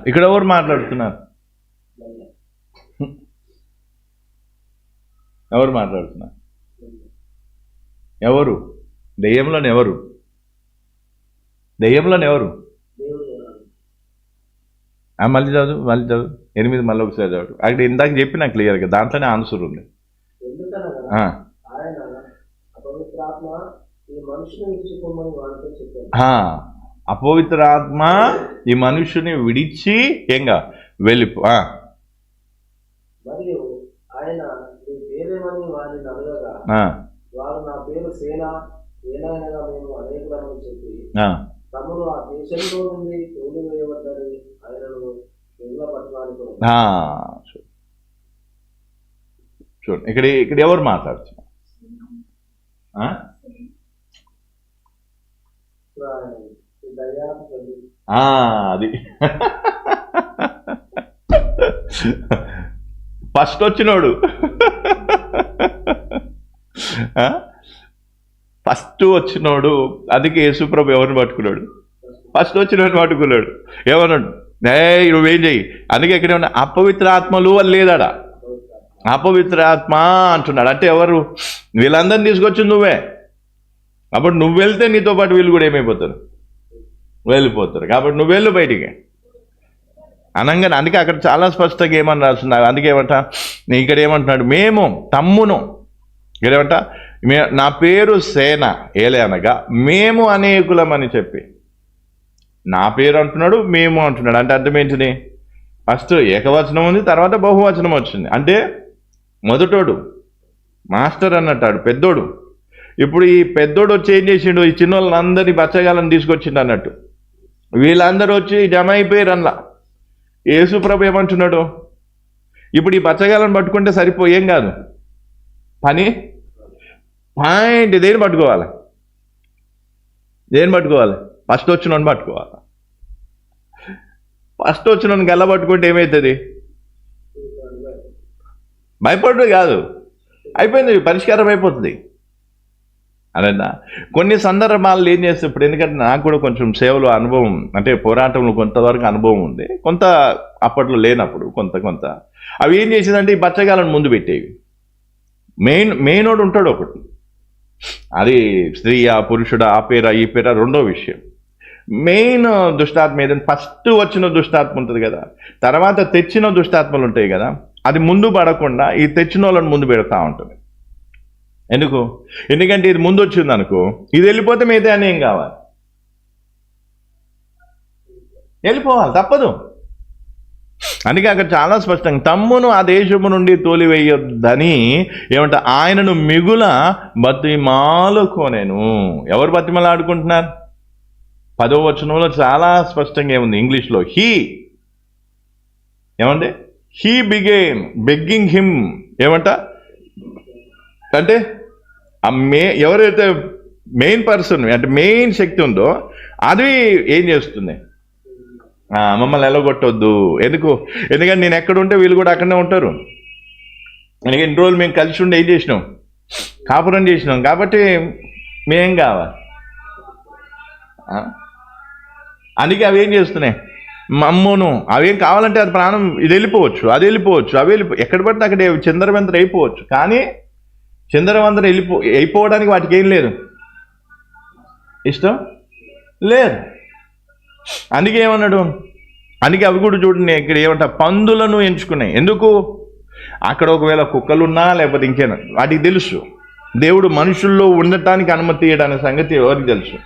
ఇక్కడ ఎవరు మాట్లాడుతున్నారు? ఎవరు మాట్లాడుతున్నారు? ఎవరు? దెయ్యంలోని ఎవరు? 8 మళ్ళీ చదువు 8 మళ్ళీ ఒకసారి చదువు. అక్కడ ఇందాక చెప్పినా క్లియర్గా, దాంట్లోనే ఆన్సర్ ఉంది. అపవిత్ర ఆత్మ ఈ మనుషుని విడిచి ఏంగా వెళ్ళిపో. చూడండి, ఇక్కడ ఎవరు మాట్లాడుతున్నారు? అది ఫస్ట్ వచ్చినోడు, అందుకే యేసుప్రభు ఎవరిని పట్టుకున్నాడు? ఫస్ట్ వచ్చినోడిని పట్టుకున్నాడు. ఏమన్నాడు? నువ్వేం చెయ్యి. అందుకే ఇక్కడ ఉన్న అపవిత్ర ఆత్మలు అని లేదాడా, అపవిత్ర ఆత్మ అంటున్నాడు. అంటే ఎవరు? వీళ్ళందరినీ తీసుకొచ్చింది నువ్వే. అప్పుడు నువ్వు వెళ్తే నీతో పాటు వీళ్ళు కూడా ఏమైపోతారు? వెళ్ళిపోతారు. కాబట్టి నువ్వు వెళ్ళు బయటికి అనగానే. అందుకే అక్కడ చాలా స్పష్టంగా ఏమని రాస్తుంది. అందుకే ఏమంటా, ఇక్కడ ఏమంటున్నాడు, మేము తమ్మును, ఇక్కడేమంట, నా పేరు సేన ఏలే అనగా మేము అనేకులం అని చెప్పి, నా పేరు అంటున్నాడు, మేము అంటున్నాడు. అంటే అర్థం ఏంటిది? ఫస్ట్ ఏకవచనం ఉంది, తర్వాత బహువచనం వచ్చింది. అంటే మొదటోడు మాస్టర్ అన్నట్టాడు, పెద్దోడు. ఇప్పుడు ఈ పెద్దోడు వచ్చి ఏం చేసిండు, ఈ చిన్న వాళ్ళందరినీ బచ్చగాలని తీసుకొచ్చిండు అన్నట్టు. వీళ్ళందరూ వచ్చి జమ అయిపోయారు అలా. యేసుప్రభు ఏమంటున్నాడు, ఇప్పుడు ఈ బచ్చగాలను పట్టుకుంటే సరిపోయేం కాదు పని. పాయింట్ దేని పట్టుకోవాలి? ఫస్ట్ వచ్చినోని పట్టుకోవాలి. ఫస్ట్ వచ్చినోని గల్ల పట్టుకుంటే ఏమవుతుంది? భయపడు కాదు, అయిపోయింది, పరిష్కారం అయిపోతుంది. అదేనా? కొన్ని సందర్భాలు ఏం చేస్తే ఇప్పుడు, ఎందుకంటే నాకు కూడా కొంచెం సేవలో అనుభవం, అంటే పోరాటంలో కొంతవరకు అనుభవం ఉంది, కొంత అప్పట్లో లేనప్పుడు కొంత అవి ఏం చేసేదంటే ఈ బచ్చగాలను ముందు పెట్టేవి. మెయినోడు ఉంటాడు ఒకటి. అది స్త్రీయా పురుషుడా ఆ పేరా ఈ పేరా రెండో విషయం. మెయిన్ దుష్టాత్మ ఏదంటే ఫస్ట్ వచ్చిన దుష్టాత్మ ఉంటుంది కదా, తర్వాత తెచ్చిన దుష్టాత్మలు ఉంటాయి కదా, అది ముందు పడకుండా ఈ తెచ్చిన వాళ్ళని ముందు పెడతా ఉంటుంది. ఎందుకంటే ఇది ముందు వచ్చింది అనుకో, ఇది వెళ్ళిపోతే మిగతా అని ఏం కావాలి, వెళ్ళిపోవాలి, తప్పదు. అందుకే అక్కడ చాలా స్పష్టంగా తమ్మును ఆ దేశము నుండి తోలివేయొద్దని ఏమంట ఆయనను మిగుల బతిమాలుకొనెను. ఎవరు బతిమలాడుకుంటున్నారు? 10వ వచనంలో చాలా స్పష్టంగా ఏముంది ఇంగ్లీష్లో, ఏమంటే హీ బిగేన్ బెగ్గింగ్ హిమ్. ఏమంట అంటే ఎవరైతే మెయిన్ పర్సన్ అంటే మెయిన్ శక్తి ఉందో అది ఏం చేస్తుంది, మమ్మల్ని ఎలగొట్టొద్దు. ఎందుకంటే నేను ఎక్కడ ఉంటే వీళ్ళు కూడా అక్కడనే ఉంటారు. అందుకే ఇన్ని రోజులు మేము కలిసి ఉండి ఏం చేసినాం, కాపురం చేసినాం, కాబట్టి మేం కావాలి. అందుకే అవి ఏం చేస్తున్నాయి, మమ్మను అవేం కావాలంటే అది ప్రాణం ఇది వెళ్ళిపోవచ్చు, అది వెళ్ళిపోవచ్చు, అవి ఎక్కడ పడితే అక్కడ చిందరవందర అయిపోవచ్చు. కానీ చిందరవందర అయిపోవడానికి వాటికి ఏం లేదు, ఇష్టం లేదు. అందుకే ఏమన్నాడు, అందుకే అవి కూడా చూడండి ఇక్కడ ఏమంట పందులను ఎంచుకున్నాయి. ఎందుకు? అక్కడ ఒకవేళ కుక్కలున్నా లేకపోతే ఇంకేనా వాటికి తెలుసు దేవుడు మనుషుల్లో ఉండటానికి అనుమతి ఇవ్వడానికి సంగతి ఎవరికి తెలుసు,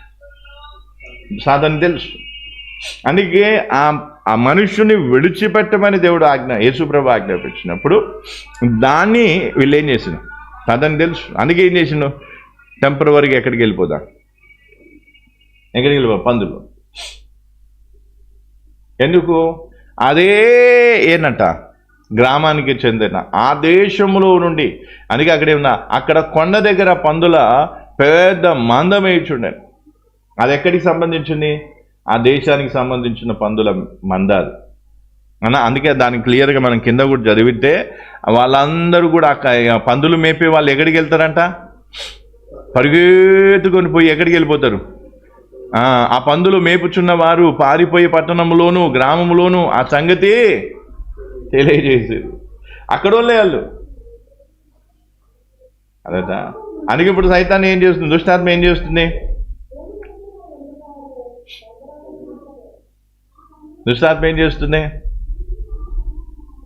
సాధారణ తెలుసు. అందుకే ఆ మనుషుని విడిచిపెట్టమని దేవుడు యేసుప్రభు ఆజ్ఞాపించినప్పుడు దాన్ని వీళ్ళు ఏం చేసిన సాధారణ తెలుసు. అందుకే ఏం చేసిండు, టెంపరవరీగా ఎక్కడికి వెళ్ళిపోదా, ఎక్కడికి వెళ్ళిపో పందులు. ఎందుకు? అదే ఏంటంట గ్రామానికి చెందిన ఆ దేశంలో నుండి. అందుకే అక్కడ కొండ దగ్గర పందుల పెద్ద మందం వేయించుండే. అది ఎక్కడికి సంబంధించింది? ఆ దేశానికి సంబంధించిన పందుల మందాలు అందుకే దానికి క్లియర్గా మనం కింద కూడా చదివితే వాళ్ళందరూ కూడా పందులు మేపే వాళ్ళు ఎక్కడికి వెళ్తారంట, పరిగెత్తుకొని పోయి ఎక్కడికి వెళ్ళిపోతారు, ఆ పందులు మేపుచున్న వారు పారిపోయే పట్టణంలోను గ్రామంలోను ఆ సంగతి తెలియజేసేది. అక్కడ వాళ్ళు అదట. అందుకే ఇప్పుడు సైతాన్ని ఏం చేస్తుంది, దుష్టాత్మ ఏం చేస్తుంది, దుష్టాత్మ ఏం చేస్తుంది,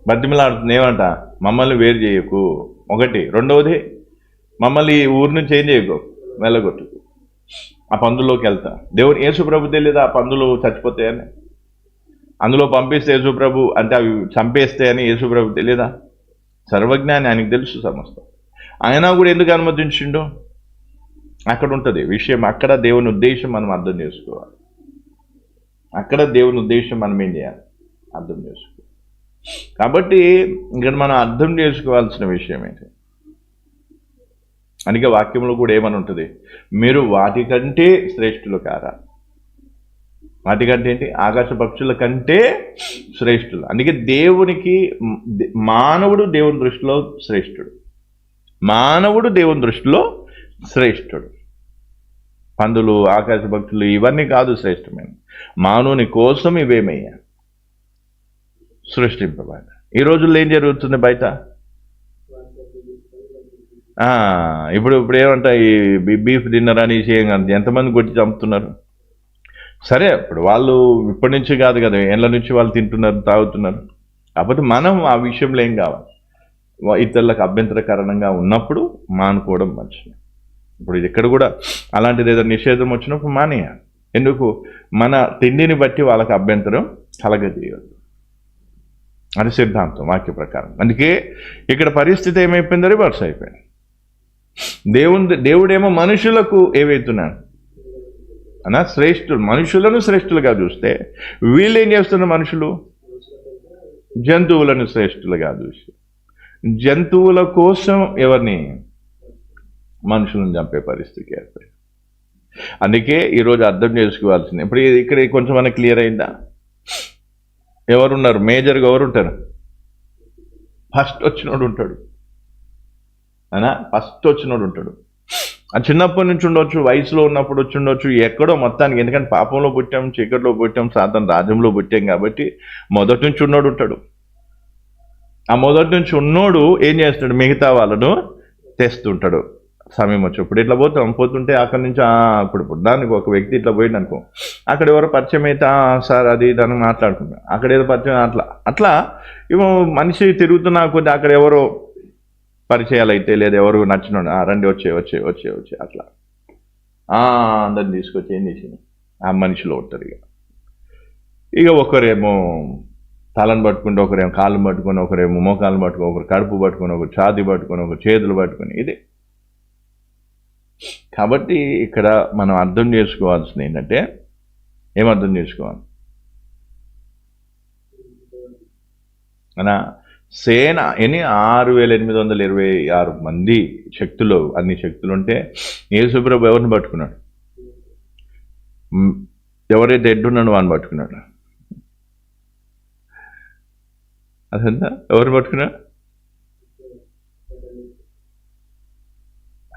బతిమలాడుతుంది. ఏమంట, మమ్మల్ని వేరు చేయకు ఒకటి, రెండవది మమ్మల్ని ఈ ఊరు నుంచి ఏం చేయకు, వెళ్ళగొట్టుకు, ఆ పందుల్లోకి వెళ్తా. దేవుడు యేసుప్రభు తెలియదు ఆ పందులు చచ్చిపోతాయని, అందులో పంపిస్తే యేసుప్రభు అంటే అవి చంపేస్తాయని యేసుప్రభు తెలియదా? సర్వజ్ఞాని, ఆయనకు తెలుసు సమస్తం. అయినా కూడా ఎందుకు అనుమతించిండు? అక్కడ ఉంటుంది విషయం. అక్కడ దేవుని ఉద్దేశం మనం అర్థం చేసుకోవాలి. అక్కడ దేవుని ఉద్దేశం మనం ఏం చేయాలి, అర్థం చేసుకోవాలి. కాబట్టి ఇక్కడ మనం అర్థం చేసుకోవాల్సిన విషయం ఏంటి, అందుకే వాక్యంలో కూడా ఏమని ఉంటుంది, మీరు వాటికంటే శ్రేష్ఠులు కారా. వాటికంటే ఏంటి? ఆకాశ పక్షుల కంటే శ్రేష్ఠులు. అందుకే మానవుడు దేవుని దృష్టిలో శ్రేష్ఠుడు. మానవుడు దేవుని దృష్టిలో శ్రేష్ఠుడు. పందులు, ఆకాశ పక్షులు ఇవన్నీ కాదు శ్రేష్టమైన. మానవుని కోసం ఇవేమయ్యా సృష్టింపబడ్డా. ఈ రోజుల్లో ఏం జరుగుతుంది బయట? ఇప్పుడు ఏమంటా, ఈ బీఫ్ డిన్నర్ అని ఎంతమంది కొట్టి చంపుతున్నారు. సరే, ఇప్పుడు వాళ్ళు ఇప్పటి నుంచి కాదు కదా, ఏళ్ళ నుంచి వాళ్ళు తింటున్నారు, తాగుతున్నారు. కాకపోతే మనం ఆ విషయంలో ఏం కావాలి, ఇతరులకు అభ్యంతరకరణంగా ఉన్నప్పుడు మానుకోవడం మంచిది. ఇప్పుడు ఇక్కడ కూడా అలాంటిది ఏదైనా నిషేధం వచ్చినప్పుడు మానేయాలి. ఎందుకు? మన తిండిని బట్టి వాళ్ళకి అభ్యంతరం కలగజేయద్దు. అది సిద్ధాంతం వాక్య ప్రకారం. అందుకే ఇక్కడ పరిస్థితి ఏమైపోయిందో రివర్స్ అయిపోయింది. దేవుడేమో మనుషులకు ఏవైతున్నాడు అన్నా శ్రేష్ఠులు, మనుషులను శ్రేష్ఠులుగా చూస్తే వీళ్ళు ఏం చేస్తున్నారు, మనుషులు జంతువులను శ్రేష్ఠులుగా చూసి జంతువుల కోసం ఎవరిని, మనుషులను చంపే పరిస్థితి ఏర్పడింది. అందుకే ఈరోజు అర్థం చేసుకోవాల్సింది. ఇప్పుడు ఇక్కడ కొంచెం మనకు క్లియర్ అయిందా? ఎవరున్నారు మేజర్గా, ఎవరు ఉంటారు? ఫస్ట్ వచ్చినోడు ఉంటాడు అనా, ఫస్ట్ వచ్చినోడు ఉంటాడు. అది చిన్నప్పటి నుంచి ఉండొచ్చు, వయసులో ఉన్నప్పుడు వచ్చి ఉండొచ్చు, ఎక్కడో మొత్తానికి. ఎందుకంటే పాపంలో పుట్టాం, చీకటిలో పుట్టాం, సాతాను రాజ్యంలో పుట్టాం కాబట్టి మొదటి నుంచి ఉన్నోడు ఉంటాడు. ఆ మొదటి నుంచి ఉన్నోడు ఏం చేస్తాడు, మిగతా వాళ్ళను తెస్తుంటాడు సమయం వచ్చినప్పుడు. ఇట్లా పోతుంటే అక్కడి నుంచి ఇప్పుడు దానికి ఒక వ్యక్తి ఇట్లా పోయింది అనుకో, అక్కడ ఎవరో పరిచయం అయితే సార్ అది దాన్ని మాట్లాడుకుంటాం, అక్కడ ఏదో పరిచయం అట్లా ఇవో మనిషి తిరుగుతున్నా కొద్ది అక్కడ ఎవరో పరిచయాలు అయితే లేదా ఎవరు నచ్చిన రండి వచ్చే అట్లా అందరిని తీసుకొచ్చి ఏం చేసింది ఆ మనిషిలో ఉంటారు. ఇక ఒకరేమో తలను పట్టుకుంటే, ఒకరేమో కాళ్ళు పట్టుకొని, ఒకరేమో మోకాళ్ళు పట్టుకొని, ఒకరు కడుపు పట్టుకొని, ఒకరు ఛాతీ పట్టుకొని, ఒకరు చేతులు పట్టుకొని, ఇదే. కాబట్టి ఇక్కడ మనం అర్థం చేసుకోవాల్సింది ఏంటంటే, ఏమర్థం చేసుకోవాలి మన సేన 6826 మంది శక్తులు, అన్ని శక్తులు ఉంటే యేసుప్రభు ఎవరిని పట్టుకున్నాడు? ఎవరైతే ఎడ్డున్నాడో వాడిని పట్టుకున్నాడు. అదంతా ఎవరిని పట్టుకున్నాడు?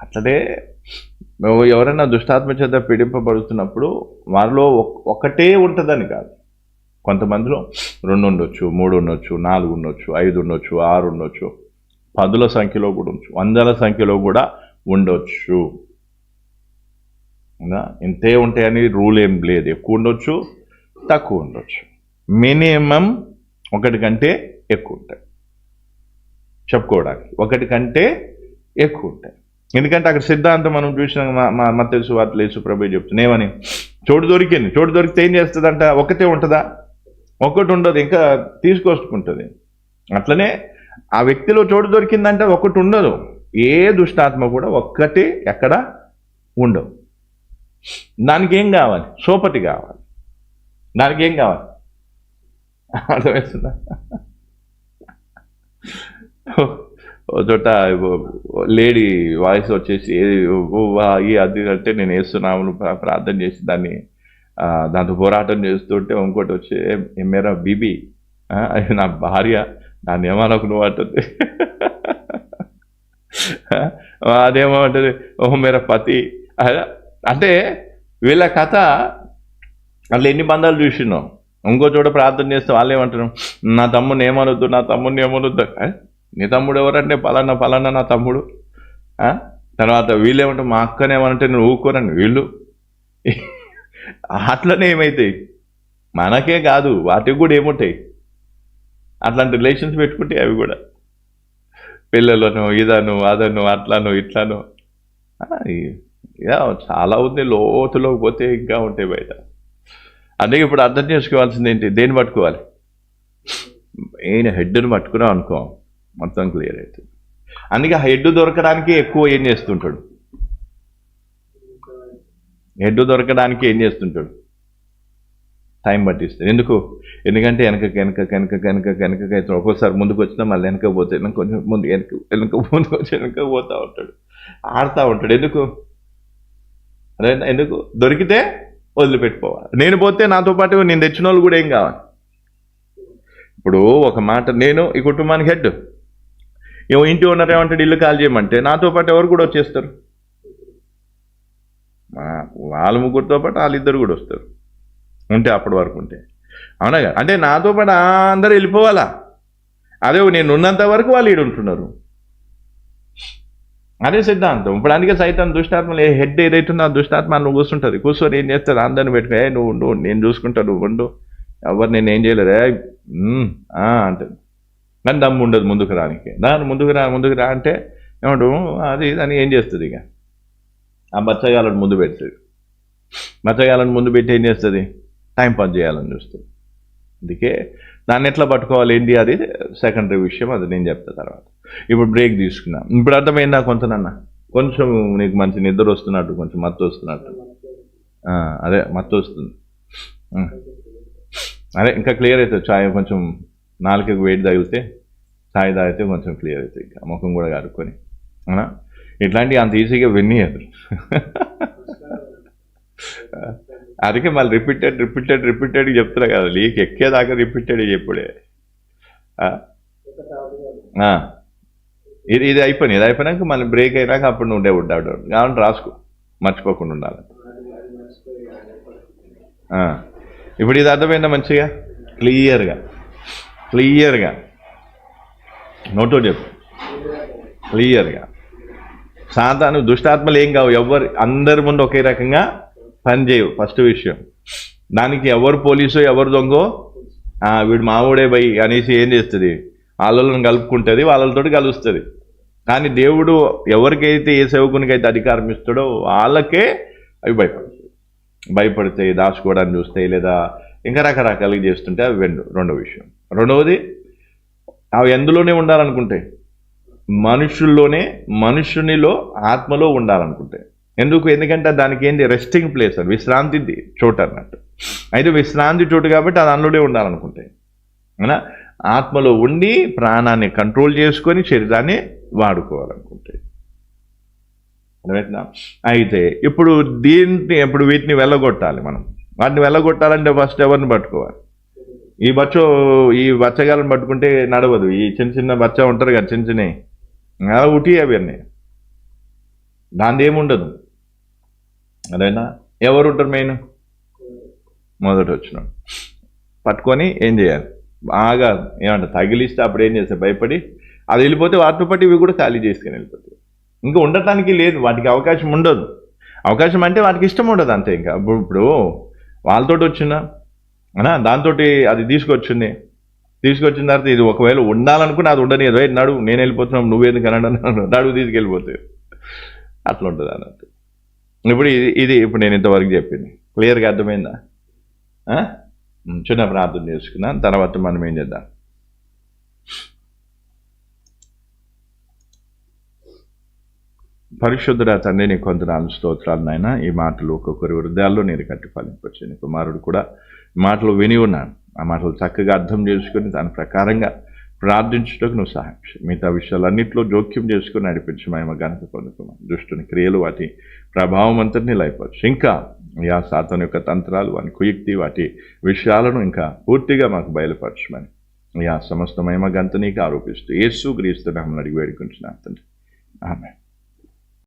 అట్లనే ఎవరైనా దుష్టాత్మ చేత పీడింపబడుతున్నప్పుడు వారిలో ఒకటే ఉంటుందని కాదు, కొంతమందిలో 2 ఉండొచ్చు, 3 ఉండొచ్చు, 4 ఉండొచ్చు, 5 ఉండొచ్చు, 6 ఉండొచ్చు, 10ల సంఖ్యలో కూడా ఉండొచ్చు, 100ల సంఖ్యలో కూడా ఉండొచ్చు. ఇంతే ఉంటాయని రూల్ ఏం లేదు. ఎక్కువ ఉండొచ్చు, తక్కువ ఉండొచ్చు. మినిమం 1 కంటే ఎక్కువ ఉంటాయి చెప్పుకోవడానికి, 1 కంటే ఎక్కువ ఉంటాయి. ఎందుకంటే అక్కడ సిద్ధాంతం మనం చూసినాం. మా తెలుసు వాటిలో యేసుప్రభు చెప్తున్నా ఏమని, చోటు దొరికితే ఏం చేస్తుందంట? ఒకటే ఉంటుందా? ఒకటి ఉండదు, ఇంకా తీసుకొచ్చుకుంటుంది. అట్లనే ఆ వ్యక్తిలో చోటు దొరికిందంటే ఒకటి ఉండదు. ఏ దుష్టాత్మ కూడా ఒక్కటి ఎక్కడ ఉండవు. దానికి ఏం కావాలి? సోపతి కావాలి. దానికి ఏం కావాలి? అర్థమవుతుందా? ఓ చోట లేడీ వాయిస్ వచ్చేసి అది అంటే నేను వేస్తున్నాము ప్రార్థన చేసి దాంతో పోరాటం చేస్తుంటే ఇంకోటి వచ్చి మేరా బీబీ, అది నా భార్య, దాన్ని ఏమనకు నువ్వు అంటుంది. అదేమో అంటుంది ఓహో మేరా పతి. అంటే వీళ్ళ కథ అట్లా ఎన్ని బంధాలు చూసినాం. ఇంకో చోట ప్రార్థన చేస్తే వాళ్ళు ఏమంటారు, నా తమ్ముడిని ఏమనొద్దు. నీ తమ్ముడు ఎవరంటే పలానా నా తమ్ముడు. తర్వాత వీళ్ళేమంటారు, మా అక్కనేమనంటే నువ్వు ఊరుకోరండి వీళ్ళు. అట్లనే ఏమవుతాయి? మనకే కాదు వాటికి కూడా ఏముంటాయి, అట్లాంటి రిలేషన్స్ పెట్టుకుంటే అవి కూడా పిల్లలను ఇదను అదను అట్లను ఇట్లను చాలా ఉంది. లోతులోకి పోతే ఇంకా ఉంటాయి బయట. అందుకే ఇప్పుడు అర్థం చేసుకోవాల్సింది ఏంటి? దేన్ని పట్టుకోవాలి? హెడ్ని పట్టుకున్నాం అనుకో మొత్తం క్లియర్ అవుతుంది. అందుకే హెడ్ దొరకడానికి ఎక్కువ ఏం చేస్తుంటాడు? హెడ్ దొరకడానికి ఏం చేస్తుంటాడు? టైం పట్టిస్తాడు. ఎందుకంటే వెనక ఒక్కోసారి ముందుకు వచ్చినా మళ్ళీ వెనక పోతే కొంచెం ముందుకు వచ్చి వెనక పోతూ ఉంటాడు, ఆడుతూ ఉంటాడు. ఎందుకు? దొరికితే వదిలిపెట్టుకోవాలి. నేను పోతే నాతో పాటు నేను తెచ్చిన వాళ్ళు కూడా ఏం కావాలి? ఇప్పుడు ఒక మాట, నేను ఈ కుటుంబానికి హెడ్, ఇంటి ఓనర్ ఏమంటాడు ఇల్లు కాల్ చేయమంటే నాతో పాటు ఎవరు కూడా వచ్చేస్తారు? వాళ్ళ ముగ్గురితో పాటు వాళ్ళిద్దరు కూడా వస్తారు ఉంటే, అప్పటి వరకు ఉంటే. అవునా కదా? అంటే నాతో పాటు అందరూ వెళ్ళిపోవాలా? అదే నేను ఉన్నంత వరకు వాళ్ళు ఈడు ఉంటున్నారు. అదే సిద్ధాంతం. ఇప్పుడు అందుకే సైతాన్ దుష్టాత్మలు హెడ్ ఏదైతుందో ఆ దుష్టాత్మ నువ్వు కూర్చొని ఏం చేస్తారు? అందరిని పెట్టుకుని నువ్వు నేను చూసుకుంటా, నువ్వు ఉండు, ఎవరు నేను ఏం చేయలేరు అంటే. కానీ దమ్ము ఉండదు ముందుకు రానికి. దాన్ని ముందుకు రా అంటే ఏమంటు అది దాన్ని ఏం చేస్తుంది? ఇక ఆ బచ్చగాలను ముందు పెడుతుంది. బచ్చగాలను ముందు పెట్టి ఏం చేస్తుంది? టైంపాస్ చేయాలని చూస్తుంది. అందుకే దాన్ని ఎట్లా పట్టుకోవాలి ఏంటి అది సెకండరీ విషయం, అది నేను చెప్తా తర్వాత. ఇప్పుడు బ్రేక్ తీసుకున్నా. ఇప్పుడు అర్థమైందా కొంచెం నీకు మంచి నిద్ర వస్తున్నట్టు, కొంచెం మత్తు వస్తున్నట్టు? అదే మత్తు వస్తుంది. అదే ఇంకా క్లియర్ అవుతుంది. ఛాయ్ కొంచెం నాలుకకు వెయిట్ తగిలితే ఛాయ్ తాగితే కొంచెం క్లియర్ అవుతుంది. ఇంకా ముఖం కూడా కడుక్కొని అవునా? ఇట్లాంటివి అంత ఈజీగా వినియదు. అందుకే మళ్ళీ రిపీటెడ్ చెప్తున్నా కదా, లీక్ ఎక్కేదాకా రిపీటెడ్ చెప్పుడే. ఇది అయిపోయినాక మళ్ళీ బ్రేక్ అయినాక అప్పుడు నువ్వు ఉంటాడు కాబట్టి రాసుకో, మర్చిపోకుండా ఉండాలి. ఇప్పుడు ఇది అర్థమైందా? మంచిగా క్లియర్గా నోటో చెప్పు, క్లియర్గా సాతాను దుష్టాత్మలు ఏం కావు, ఎవరు అందరి ముందు ఒకే రకంగా పనిచేయవు. ఫస్ట్ విషయం. దానికి ఎవరు పోలీసో ఎవరు దొంగో వీడు మావుడే బై అనేసి ఏం చేస్తుంది, వాళ్ళని కలుపుకుంటుంది, వాళ్ళతో కలుస్తుంది. కానీ దేవుడు ఎవరికైతే ఏ సేవకునికైతే అధికారం ఇస్తాడో వాళ్ళకే అవి భయపడతాయి, దాచుకోవడానికి చూస్తాయి, లేదా ఇంకా రకరకాలుగా చేస్తుంటే అవి రెండో విషయం. రెండవది, అవి ఎందులోనే ఉండాలనుకుంటాయి, మనుషునిలో ఆత్మలో ఉండాలనుకుంటాయి. ఎందుకంటే దానికి ఏంటి, రెస్టింగ్ ప్లేస్ అని, విశ్రాంతి చోటు అన్నట్టు. అయితే విశ్రాంతి చోటు కాబట్టి అది అందులోనే ఉండాలనుకుంటాయి. అవునా? ఆత్మలో ఉండి ప్రాణాన్ని కంట్రోల్ చేసుకొని శరీరాన్ని వాడుకోవాలనుకుంటాయి. అర్థమవుతుందా? అయితే ఇప్పుడు వీటిని వెళ్ళగొట్టాలి. మనం వాటిని వెళ్ళగొట్టాలంటే ఫస్ట్ ఎవరిని పట్టుకోవాలి? ఈ బచ్చగాలను పట్టుకుంటే నడవదు. ఈ చిన్న బచ్చ ఉంటారు కదా, చిన్నవి ఉటి అవన్నీ, దాని ఏముండదు. అదేనా? ఎవరు ఉంటారు మెయిన్? మొదట వచ్చినాడు పట్టుకొని ఏం చేయాలి, బాగా ఏమంటారు తగిలిస్తే అప్పుడు ఏం చేస్తాయి, భయపడి అది వెళ్ళిపోతే వాటితో పాటు ఇవి కూడా ఖాళీ చేసుకుని వెళ్ళిపోతాయి. ఇంకా ఉండటానికి లేదు, వాటికి అవకాశం ఉండదు. అవకాశం అంటే వాటికి ఇష్టం ఉండదు అంతే. ఇంకా ఇప్పుడు వాళ్ళతో వచ్చిందా దాంతో అది తీసుకొచ్చిన తర్వాత ఇది ఒకవేళ ఉండాలనుకుని అది ఉండని, నడువు నేను వెళ్ళిపోతున్నావు, నువ్వేందుకు అన్నాడు, నడువు తీసుకెళ్ళిపోతే అట్లా ఉంటుంది అన్నట్టు. ఇప్పుడు నేను ఇంతవరకు చెప్పింది క్లియర్గా అర్థమైందా? చిన్న ప్రార్థన చేసుకున్నాను, తర్వాత మనం ఏం చేద్దాం. పరిశుద్ధుడా తండ్రి, నీ కొందనాలు స్తోత్రాలు నాయన. ఈ మాటలు ఒక్కొక్కరి హృదయాల్లో నేను కట్టి ఫలింపచ్చు. నీ కుమారుడు కూడా మాటలు విని ఉన్నాను. ఆ మాటలు చక్కగా అర్థం చేసుకుని దాని ప్రకారంగా ప్రార్థించుటకు నువ్వు సహాయం చేయి. మిగతా విషయాలన్నింటిలో జోక్యం చేసుకుని నడిపించి మేము ఘనత పొందుకున్నాం. దుష్టుని క్రియలు, వాటి ప్రభావం అంతటినీ లయపరచు. ఇంకా సాతాను యొక్క తంత్రాలు, వాటి కుయుక్తి, వాటి విషయాలను ఇంకా పూర్తిగా మాకు బయలుపరచమని సమస్త మహిమ ఘనత నీకు ఆరోపిస్తూ యేసు క్రీస్తు నామమున అడిగి వేడుకుంటున్నాను తండ్రి. ఆమేన్.